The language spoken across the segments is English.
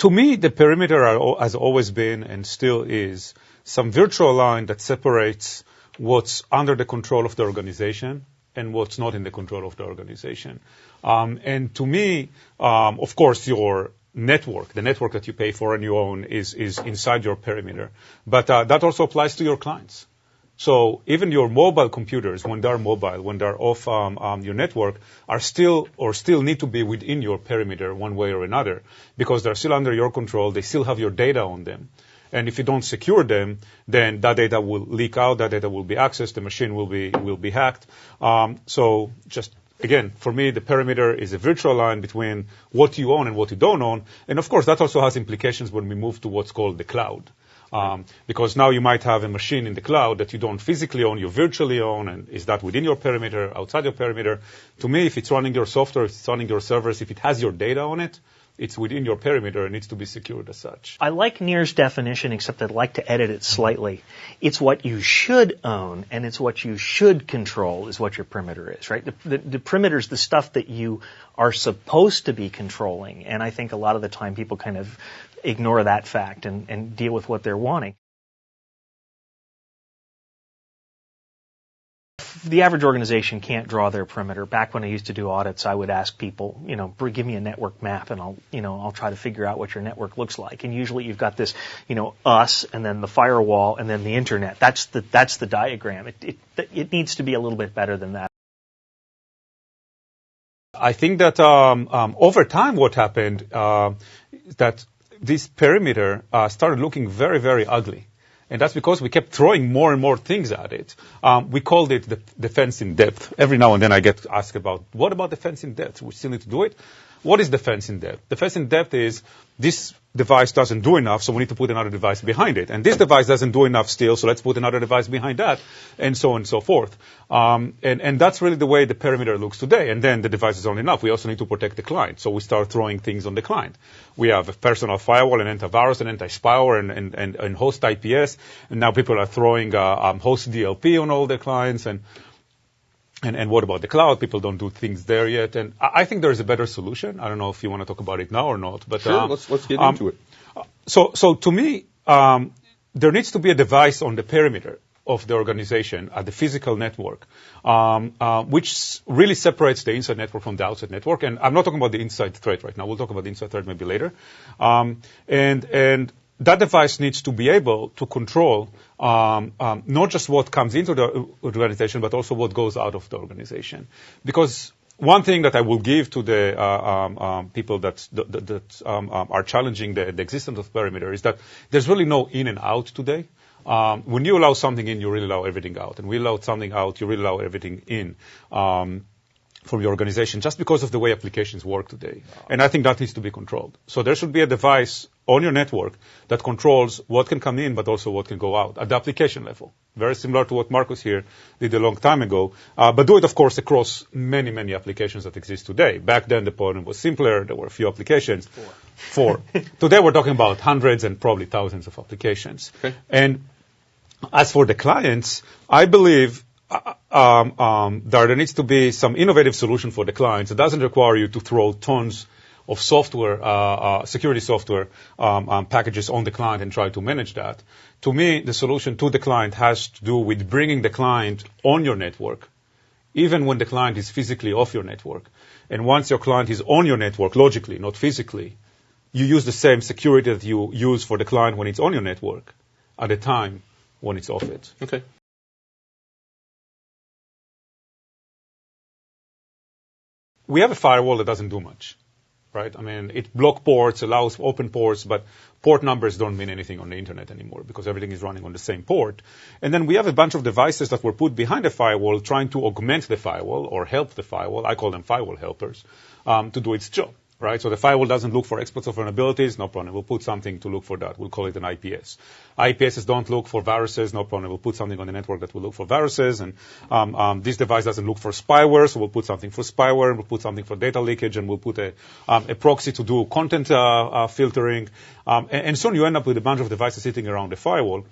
To me, the perimeter has always been and still is some virtual line that separates what's under the control of the organization and what's not in the control of the organization. And to me, of course, your network, the network that you pay for and you own, is inside your perimeter. But that also applies to your clients. So even your mobile computers, when they're mobile, when they're off your network, are still need to be within your perimeter one way or another, because they're still under your control. They still have your data on them. And if you don't secure them, then that data will leak out, that data will be accessed, the machine will be hacked. So just, again, for me, the perimeter is a virtual line between what you own and what you don't own. And of course, that also has implications when we move to what's called the cloud. Because now you might have a machine in the cloud that you don't physically own, you virtually own, and is that within your perimeter, outside your perimeter? To me, if it's running your software, if it's running your servers, if it has your data on it, it's within your perimeter and needs to be secured as such. I like Nir's definition, except I'd like to edit it slightly. It's what you should own and it's what you should control is what your perimeter is, right? The perimeter is the stuff that you are supposed to be controlling, and I think a lot of the time people kind of ignore that fact and deal with what they're wanting. The average organization can't draw their perimeter. Back when I used to do audits, I would ask people, give me a network map and I'll try to figure out what your network looks like. And usually you've got this, us and then the firewall and then the internet. That's the diagram. It needs to be a little bit better than that. I think that over time what happened that this perimeter started looking very, very ugly. And that's because we kept throwing more and more things at it. We called it the fence in depth. Every now and then I get asked about, what about the fence in depth? We still need to do it. What is the fence in depth? The fence in depth is this device doesn't do enough, so we need to put another device behind it. And this device doesn't do enough still, so let's put another device behind that, and so on and so forth. And that's really the way the perimeter looks today. And then the devices aren't enough. We also need to protect the client, so we start throwing things on the client. We have a personal firewall, an antivirus, an anti-spyware, and host IPS. And now people are throwing host DLP on all their clients. And what about the cloud? People don't do things there yet. And I think there is a better solution. I don't know if you want to talk about it now or not. But sure, let's get into it. So to me, there needs to be a device on the perimeter of the organization at the physical network, which really separates the inside network from the outside network. And I'm not talking about the inside threat right now. We'll talk about the inside threat maybe later. And that device needs to be able to control not just what comes into the organization, but also what goes out of the organization. Because one thing that I will give to the people that are challenging the existence of perimeter is that there's really no in and out today. When you allow something in, you really allow everything out. And we allow something out, you really allow everything in. From your organization, just because of the way applications work today. And I think that needs to be controlled. So there should be a device on your network that controls what can come in, but also what can go out at the application level. Very similar to what Marcus here did a long time ago. But do it, of course, across many, many applications that exist today. Back then, the problem was simpler. There were a few applications. Four. Today, we're talking about hundreds and probably thousands of applications. Okay. And as for the clients, I believe there needs to be some innovative solution for the clients. It doesn't require you to throw tons of software, security software packages on the client and try to manage that. To me, the solution to the client has to do with bringing the client on your network, even when the client is physically off your network. And once your client is on your network, logically, not physically, you use the same security that you use for the client when it's on your network at the time when it's off it. Okay. We have a firewall that doesn't do much, right? I mean, it blocks ports, allows open ports, but port numbers don't mean anything on the internet anymore because everything is running on the same port. And then we have a bunch of devices that were put behind the firewall trying to augment the firewall or help the firewall. I call them firewall helpers to do its job. Right? So the firewall doesn't look for exploits or vulnerabilities, no problem. We'll put something to look for that. We'll call it an IPS. IPSs don't look for viruses, no problem. We'll put something on the network that will look for viruses. And this device doesn't look for spyware, so we'll put something for spyware. We'll put something for data leakage, and we'll put a proxy to do content filtering. And soon you end up with a bunch of devices sitting around the firewall.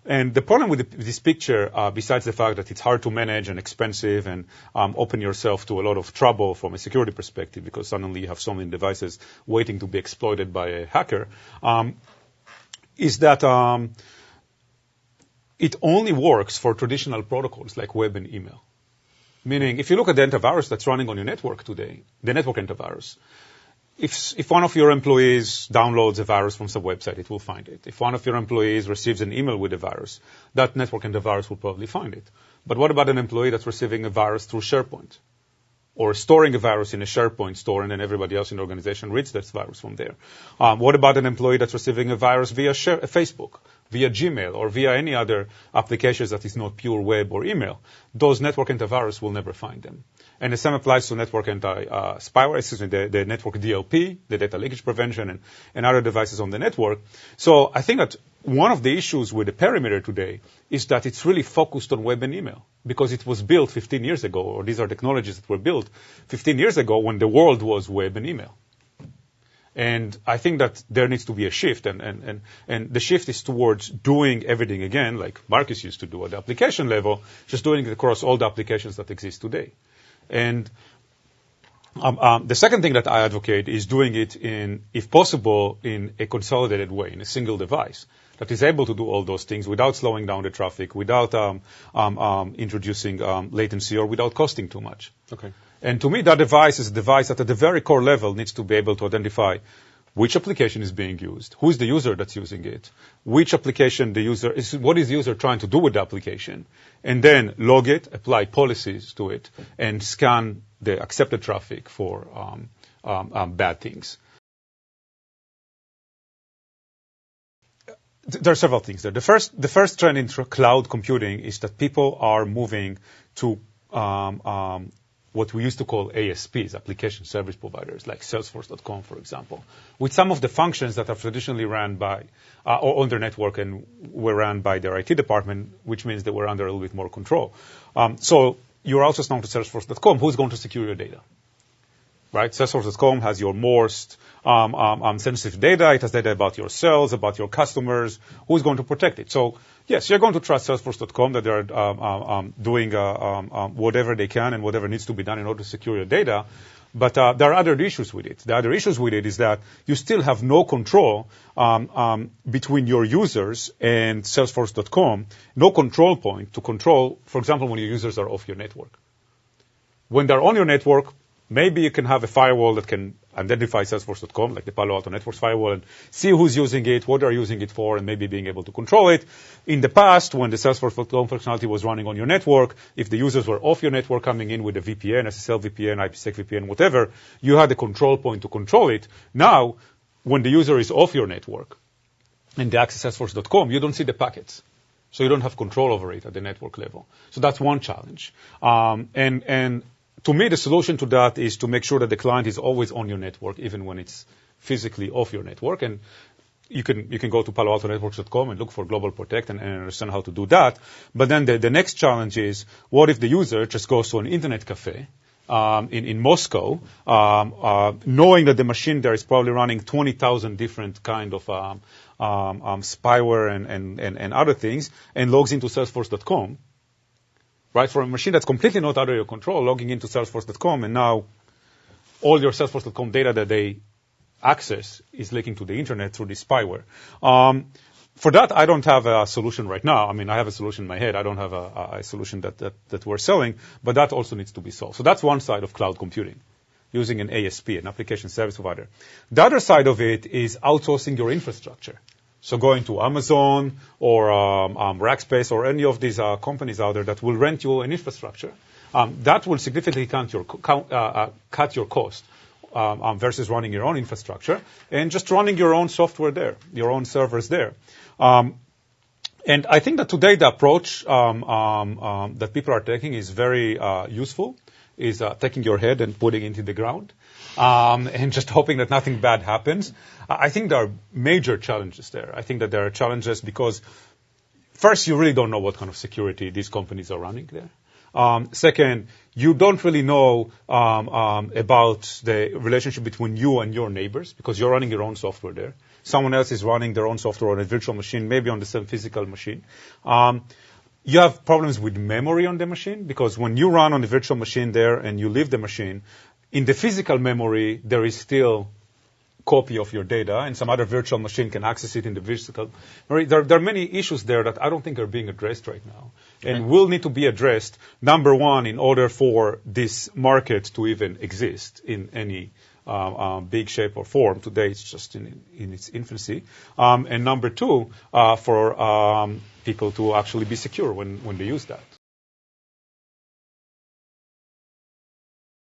And the problem with this picture, besides the fact that it's hard to manage and expensive and open yourself to a lot of trouble from a security perspective because suddenly you have so many devices waiting to be exploited by a hacker, is that it only works for traditional protocols like web and email. Meaning, if you look at the antivirus that's running on your network today, the network antivirus, if one of your employees downloads a virus from some website, it will find it. If one of your employees receives an email with a virus, that network antivirus will probably find it. But what about an employee that's receiving a virus through SharePoint? Or storing a virus in a SharePoint store and then everybody else in the organization reads that virus from there? What about an employee that's receiving a virus via Facebook, via Gmail, or via any other applications that is not pure web or email? Those network antivirus will never find them. And the same applies to network spyware, the network DLP, the data leakage prevention, and other devices on the network. So I think that one of the issues with the perimeter today is that it's really focused on web and email because it was built 15 years ago, or these are technologies that were built 15 years ago when the world was web and email. And I think that there needs to be a shift, and the shift is towards doing everything again, like Marcus used to do at the application level, just doing it across all the applications that exist today. And the second thing that I advocate is doing it if possible, in a consolidated way, in a single device that is able to do all those things without slowing down the traffic, without introducing latency, or without costing too much. Okay. And to me, that device is a device that at the very core level needs to be able to identify which application is being used, who is the user that's using it, which application what is the user trying to do with the application, and then log it, apply policies to it, and scan the accepted traffic for bad things. There are several things there. The first trend in cloud computing is that people are moving to what we used to call ASPs, application service providers, like Salesforce.com, for example, with some of the functions that are traditionally run by, or on their network and were run by their IT department, which means they were under a little bit more control. So you're also known to Salesforce.com. Who's going to secure your data? Right? Salesforce.com has your most sensitive data. It has data about your sales, about your customers. Who's going to protect it? So, yes, you're going to trust Salesforce.com that they're doing whatever they can and whatever needs to be done in order to secure your data. But there are other issues with it. The other issues with it is that you still have no control between your users and Salesforce.com, no control point to control, for example, when your users are off your network. When they're on your network, maybe you can have a firewall that can identify Salesforce.com, like the Palo Alto Networks firewall, and see who's using it, what they're using it for, and maybe being able to control it. In the past, when the Salesforce.com functionality was running on your network, if the users were off your network coming in with a VPN, SSL VPN, IPsec VPN, whatever, you had a control point to control it. Now, when the user is off your network and they access Salesforce.com, you don't see the packets. So you don't have control over it at the network level. So that's one challenge. And to me, the solution to that is to make sure that the client is always on your network, even when it's physically off your network. And you can go to paloaltonetworks.com and look for Global Protect and understand how to do that. But then the next challenge is, what if the user just goes to an internet cafe in Moscow, knowing that the machine there is probably running 20,000 different kind of spyware and other things, and logs into Salesforce.com, right? For a machine that's completely not under your control, logging into Salesforce.com, and now all your Salesforce.com data that they access is leaking to the internet through this spyware. For that, I don't have a solution right now. I mean, I have a solution in my head. I don't have a solution that we're selling, but that also needs to be solved. So that's one side of cloud computing, using an ASP, an application service provider. The other side of it is outsourcing your infrastructure. So going to Amazon or Rackspace or any of these companies out there that will rent you an infrastructure. That will significantly cut your cost versus running your own infrastructure and just running your own software there, your own servers there. And I think that today the approach that people are taking is very useful, is taking your head and putting it into the ground and just hoping that nothing bad happens. I think there are major challenges there. I think that there are challenges because, first, you really don't know what kind of security these companies are running there. Second, you don't really know about the relationship between you and your neighbors because you're running your own software there. Someone else is running their own software on a virtual machine, maybe on the same physical machine. You have problems with memory on the machine because when you run on the virtual machine there and you leave the machine, in the physical memory, there is still copy of your data, and some other virtual machine can access it in the physical memory. There are many issues there that I don't think are being addressed right now, and will need to be addressed, number one, in order for this market to even exist in any big shape or form. Today, it's just in its infancy. And number two, for people to actually be secure when they use that.